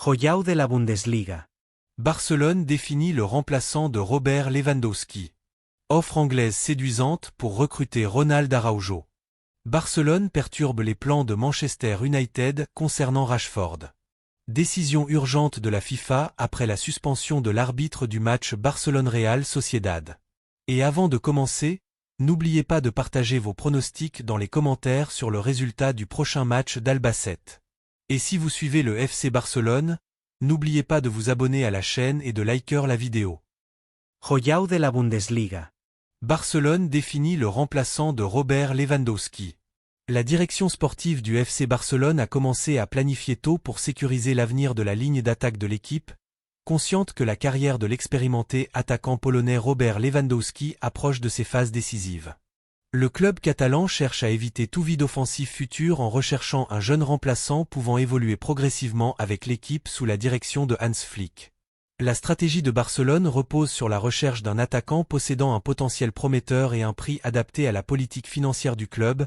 Joyao de la Bundesliga. Barcelone définit le remplaçant de Robert Lewandowski. Offre anglaise séduisante pour recruter Ronald Araujo. Barcelone perturbe les plans de Manchester United concernant Rashford. Décision urgente de la FIFA après la suspension de l'arbitre du match Barcelone-Real Sociedad. Et avant de commencer, n'oubliez pas de partager vos pronostics dans les commentaires sur le résultat du prochain match d'Albacete. Et si vous suivez le FC Barcelone, n'oubliez pas de vous abonner à la chaîne et de liker la vidéo. Joyao de la Bundesliga. Barcelone définit le remplaçant de Robert Lewandowski. La direction sportive du FC Barcelone a commencé à planifier tôt pour sécuriser l'avenir de la ligne d'attaque de l'équipe, consciente que la carrière de l'expérimenté attaquant polonais Robert Lewandowski approche de ses phases décisives. Le club catalan cherche à éviter tout vide offensif futur en recherchant un jeune remplaçant pouvant évoluer progressivement avec l'équipe sous la direction de Hans Flick. La stratégie de Barcelone repose sur la recherche d'un attaquant possédant un potentiel prometteur et un prix adapté à la politique financière du club,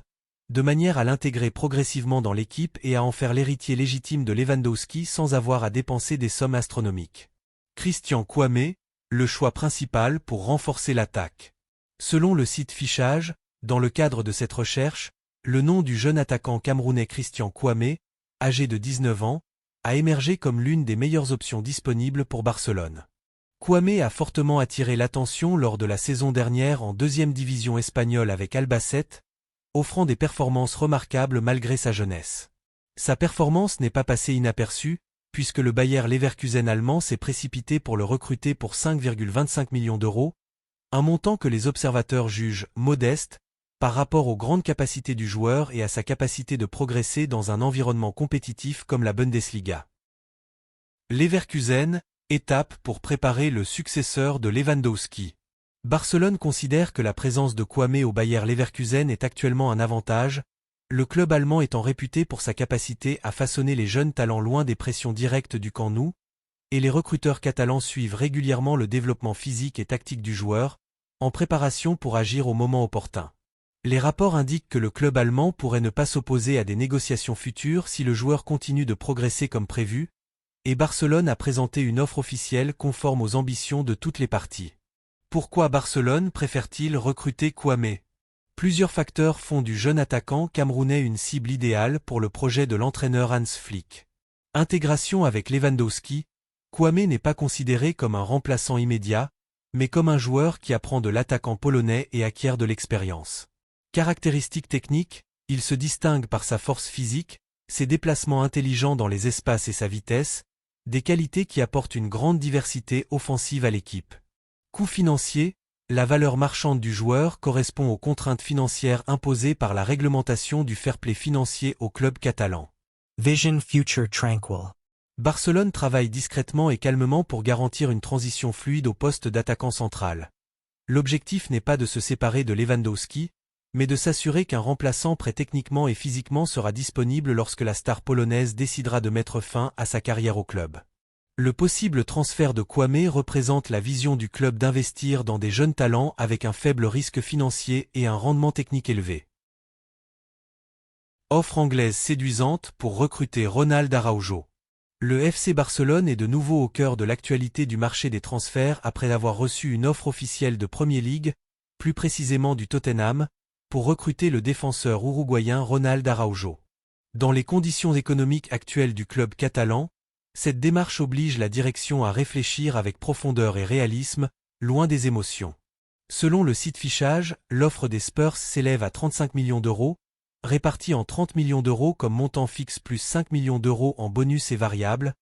de manière à l'intégrer progressivement dans l'équipe et à en faire l'héritier légitime de Lewandowski sans avoir à dépenser des sommes astronomiques. Christian Kouamé, le choix principal pour renforcer l'attaque. Selon le site Fichage, dans le cadre de cette recherche, le nom du jeune attaquant camerounais Christian Kouamé, âgé de 19 ans, a émergé comme l'une des meilleures options disponibles pour Barcelone. Kouamé a fortement attiré l'attention lors de la saison dernière en deuxième division espagnole avec Albacete, offrant des performances remarquables malgré sa jeunesse. Sa performance n'est pas passée inaperçue, puisque le Bayer Leverkusen allemand s'est précipité pour le recruter pour 5,25 millions d'euros, un montant que les observateurs jugent modeste, par rapport aux grandes capacités du joueur et à sa capacité de progresser dans un environnement compétitif comme la Bundesliga. Leverkusen, étape pour préparer le successeur de Lewandowski. Barcelone considère que la présence de Kouamé au Bayer Leverkusen est actuellement un avantage, le club allemand étant réputé pour sa capacité à façonner les jeunes talents loin des pressions directes du camp nou, et les recruteurs catalans suivent régulièrement le développement physique et tactique du joueur, en préparation pour agir au moment opportun. Les rapports indiquent que le club allemand pourrait ne pas s'opposer à des négociations futures si le joueur continue de progresser comme prévu, et Barcelone a présenté une offre officielle conforme aux ambitions de toutes les parties. Pourquoi Barcelone préfère-t-il recruter Kouamé? Plusieurs facteurs font du jeune attaquant camerounais une cible idéale pour le projet de l'entraîneur Hans Flick. Intégration avec Lewandowski, Kouamé n'est pas considéré comme un remplaçant immédiat, mais comme un joueur qui apprend de l'attaquant polonais et acquiert de l'expérience. Caractéristiques techniques, il se distingue par sa force physique, ses déplacements intelligents dans les espaces et sa vitesse, des qualités qui apportent une grande diversité offensive à l'équipe. Coût financier, la valeur marchande du joueur correspond aux contraintes financières imposées par la réglementation du fair play financier au club catalan. Vision Future Tranquil. Barcelone travaille discrètement et calmement pour garantir une transition fluide au poste d'attaquant central. L'objectif n'est pas de se séparer de Lewandowski, mais de s'assurer qu'un remplaçant prêt techniquement et physiquement sera disponible lorsque la star polonaise décidera de mettre fin à sa carrière au club. Le possible transfert de Kouamé représente la vision du club d'investir dans des jeunes talents avec un faible risque financier et un rendement technique élevé. Offre anglaise séduisante pour recruter Ronald Araujo. Le FC Barcelone est de nouveau au cœur de l'actualité du marché des transferts après avoir reçu une offre officielle de Premier League, plus précisément du Tottenham, pour recruter le défenseur uruguayen Ronald Araujo. Dans les conditions économiques actuelles du club catalan, cette démarche oblige la direction à réfléchir avec profondeur et réalisme, loin des émotions. Selon le site Fichage, l'offre des Spurs s'élève à 35 millions d'euros, répartie en 30 millions d'euros comme montant fixe plus 5 millions d'euros en bonus et variables,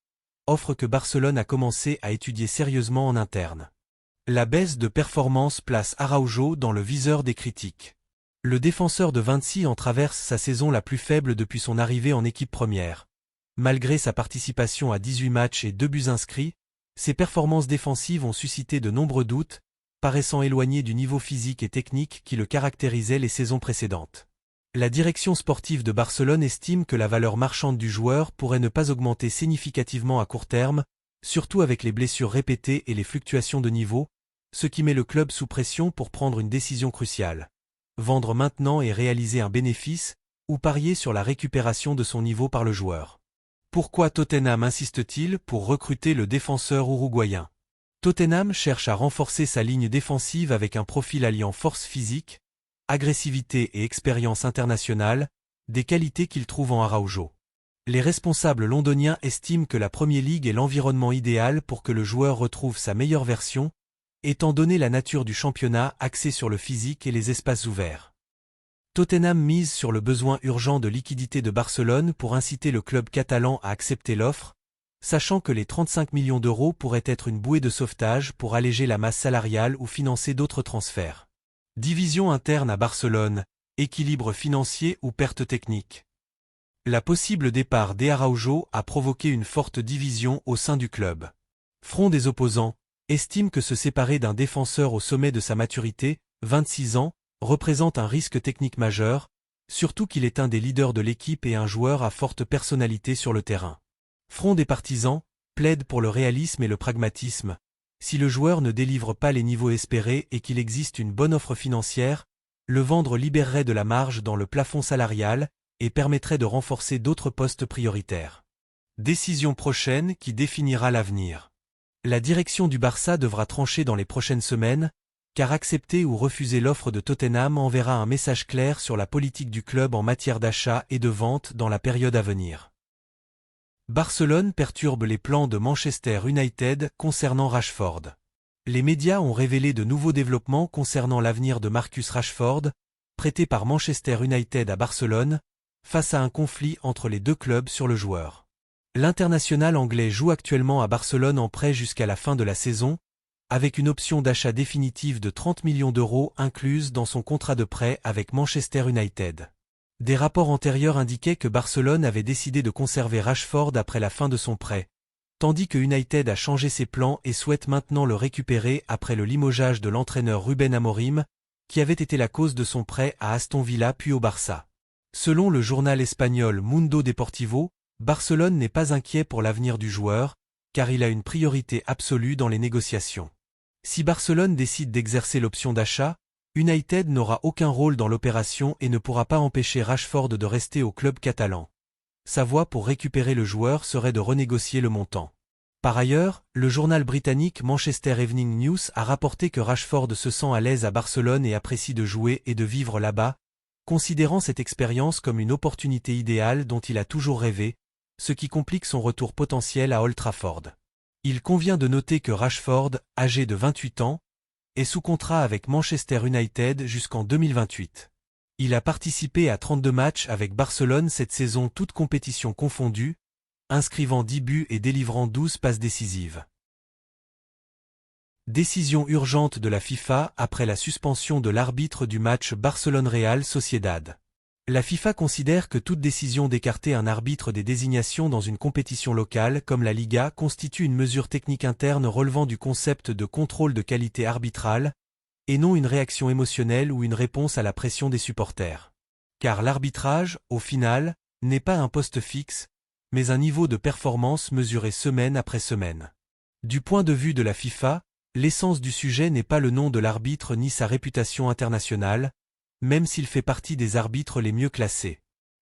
offre que Barcelone a commencé à étudier sérieusement en interne. La baisse de performance place Araujo dans le viseur des critiques. Le défenseur de 26 ans traverse sa saison la plus faible depuis son arrivée en équipe première. Malgré sa participation à 18 matchs et 2 buts inscrits, ses performances défensives ont suscité de nombreux doutes, paraissant éloignées du niveau physique et technique qui le caractérisait les saisons précédentes. La direction sportive de Barcelone estime que la valeur marchande du joueur pourrait ne pas augmenter significativement à court terme, surtout avec les blessures répétées et les fluctuations de niveau, ce qui met le club sous pression pour prendre une décision cruciale. Vendre maintenant et réaliser un bénéfice, ou parier sur la récupération de son niveau par le joueur. Pourquoi Tottenham insiste-t-il pour recruter le défenseur uruguayen? Tottenham cherche à renforcer sa ligne défensive avec un profil alliant force physique, agressivité et expérience internationale, des qualités qu'il trouve en Araujo. Les responsables londoniens estiment que la Premier League est l'environnement idéal pour que le joueur retrouve sa meilleure version, étant donné la nature du championnat axé sur le physique et les espaces ouverts. Tottenham mise sur le besoin urgent de liquidité de Barcelone pour inciter le club catalan à accepter l'offre, sachant que les 35 millions d'euros pourraient être une bouée de sauvetage pour alléger la masse salariale ou financer d'autres transferts. Division interne à Barcelone, équilibre financier ou perte technique. La possible départ d'Araujo a provoqué une forte division au sein du club. Front des opposants estime que se séparer d'un défenseur au sommet de sa maturité, 26 ans, représente un risque technique majeur, surtout qu'il est un des leaders de l'équipe et un joueur à forte personnalité sur le terrain. Front des partisans plaide pour le réalisme et le pragmatisme. Si le joueur ne délivre pas les niveaux espérés et qu'il existe une bonne offre financière, le vendre libérerait de la marge dans le plafond salarial et permettrait de renforcer d'autres postes prioritaires. Décision prochaine qui définira l'avenir. La direction du Barça devra trancher dans les prochaines semaines, car accepter ou refuser l'offre de Tottenham enverra un message clair sur la politique du club en matière d'achat et de vente dans la période à venir. Barcelone perturbe les plans de Manchester United concernant Rashford. Les médias ont révélé de nouveaux développements concernant l'avenir de Marcus Rashford, prêté par Manchester United à Barcelone, face à un conflit entre les deux clubs sur le joueur. L'international anglais joue actuellement à Barcelone en prêt jusqu'à la fin de la saison, avec une option d'achat définitive de 30 millions d'euros incluse dans son contrat de prêt avec Manchester United. Des rapports antérieurs indiquaient que Barcelone avait décidé de conserver Rashford après la fin de son prêt, tandis que United a changé ses plans et souhaite maintenant le récupérer après le limogeage de l'entraîneur Ruben Amorim, qui avait été la cause de son prêt à Aston Villa puis au Barça. Selon le journal espagnol Mundo Deportivo, Barcelone n'est pas inquiet pour l'avenir du joueur, car il a une priorité absolue dans les négociations. Si Barcelone décide d'exercer l'option d'achat, United n'aura aucun rôle dans l'opération et ne pourra pas empêcher Rashford de rester au club catalan. Sa voie pour récupérer le joueur serait de renégocier le montant. Par ailleurs, le journal britannique Manchester Evening News a rapporté que Rashford se sent à l'aise à Barcelone et apprécie de jouer et de vivre là-bas, considérant cette expérience comme une opportunité idéale dont il a toujours rêvé, ce qui complique son retour potentiel à Old Trafford. Il convient de noter que Rashford, âgé de 28 ans, est sous contrat avec Manchester United jusqu'en 2028. Il a participé à 32 matchs avec Barcelone cette saison toutes compétitions confondues, inscrivant 10 buts et délivrant 12 passes décisives. Décision urgente de la FIFA après la suspension de l'arbitre du match Barcelone-Real Sociedad. La FIFA considère que toute décision d'écarter un arbitre des désignations dans une compétition locale comme la Liga constitue une mesure technique interne relevant du concept de contrôle de qualité arbitrale, et non une réaction émotionnelle ou une réponse à la pression des supporters. Car l'arbitrage, au final, n'est pas un poste fixe, mais un niveau de performance mesuré semaine après semaine. Du point de vue de la FIFA, l'essence du sujet n'est pas le nom de l'arbitre ni sa réputation internationale, même s'il fait partie des arbitres les mieux classés.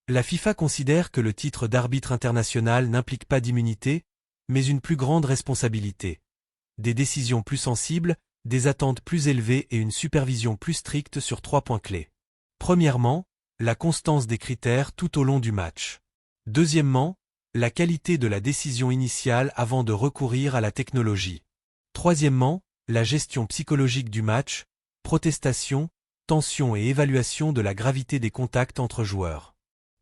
La FIFA considère que le titre d'arbitre international n'implique pas d'immunité, mais une plus grande responsabilité. Des décisions plus sensibles, des attentes plus élevées et une supervision plus stricte sur 3 points clés. Premièrement, la constance des critères tout au long du match. Deuxièmement, la qualité de la décision initiale avant de recourir à la technologie. Troisièmement, la gestion psychologique du match, protestation, tension et évaluation de la gravité des contacts entre joueurs.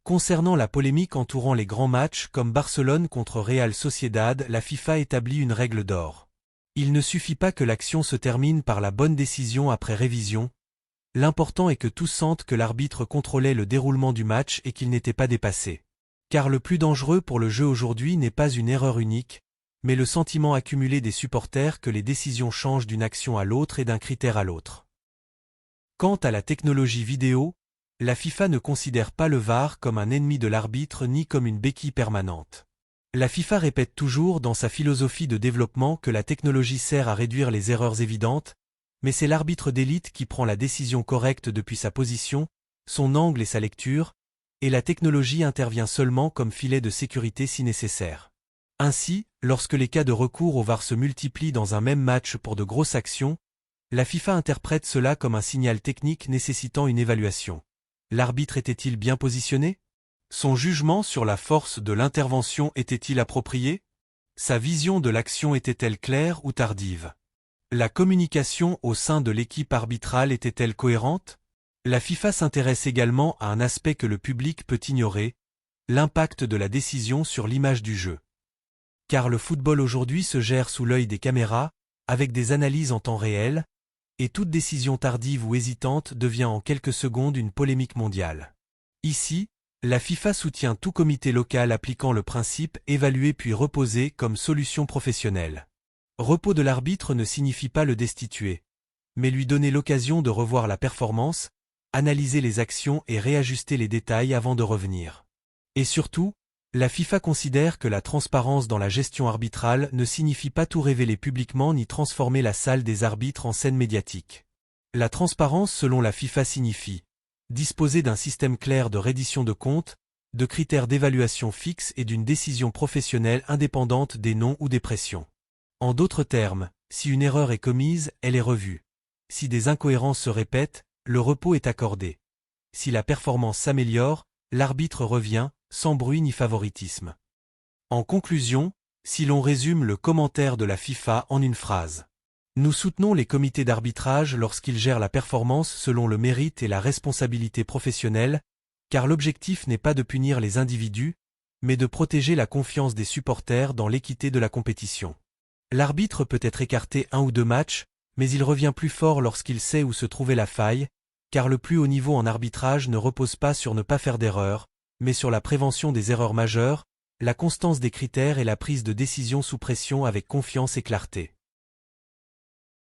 Concernant la polémique entourant les grands matchs comme Barcelone contre Real Sociedad, la FIFA établit une règle d'or. Il ne suffit pas que l'action se termine par la bonne décision après révision, l'important est que tous sentent que l'arbitre contrôlait le déroulement du match et qu'il n'était pas dépassé. Car le plus dangereux pour le jeu aujourd'hui n'est pas une erreur unique, mais le sentiment accumulé des supporters que les décisions changent d'une action à l'autre et d'un critère à l'autre. Quant à la technologie vidéo, la FIFA ne considère pas le VAR comme un ennemi de l'arbitre ni comme une béquille permanente. La FIFA répète toujours dans sa philosophie de développement que la technologie sert à réduire les erreurs évidentes, mais c'est l'arbitre d'élite qui prend la décision correcte depuis sa position, son angle et sa lecture, et la technologie intervient seulement comme filet de sécurité si nécessaire. Ainsi, lorsque les cas de recours au VAR se multiplient dans un même match pour de grosses actions, la FIFA interprète cela comme un signal technique nécessitant une évaluation. L'arbitre était-il bien positionné? Son jugement sur la force de l'intervention était-il approprié? Sa vision de l'action était-elle claire ou tardive? La communication au sein de l'équipe arbitrale était-elle cohérente? La FIFA s'intéresse également à un aspect que le public peut ignorer, l'impact de la décision sur l'image du jeu. Car le football aujourd'hui se gère sous l'œil des caméras, avec des analyses en temps réel, et toute décision tardive ou hésitante devient en quelques secondes une polémique mondiale. Ici, la FIFA soutient tout comité local appliquant le principe évaluer puis reposer comme solution professionnelle. Repos de l'arbitre ne signifie pas le destituer, mais lui donner l'occasion de revoir la performance, analyser les actions et réajuster les détails avant de revenir. Et surtout, la FIFA considère que la transparence dans la gestion arbitrale ne signifie pas tout révéler publiquement ni transformer la salle des arbitres en scène médiatique. La transparence selon la FIFA signifie disposer d'un système clair de reddition de comptes, de critères d'évaluation fixes et d'une décision professionnelle indépendante des noms ou des pressions. En d'autres termes, si une erreur est commise, elle est revue. Si des incohérences se répètent, le repos est accordé. Si la performance s'améliore, l'arbitre revient, sans bruit ni favoritisme. En conclusion, si l'on résume le commentaire de la FIFA en une phrase. Nous soutenons les comités d'arbitrage lorsqu'ils gèrent la performance selon le mérite et la responsabilité professionnelle, car l'objectif n'est pas de punir les individus, mais de protéger la confiance des supporters dans l'équité de la compétition. L'arbitre peut être écarté 1 ou 2 matchs, mais il revient plus fort lorsqu'il sait où se trouvait la faille, car le plus haut niveau en arbitrage ne repose pas sur ne pas faire d'erreurs, mais sur la prévention des erreurs majeures, la constance des critères et la prise de décision sous pression avec confiance et clarté.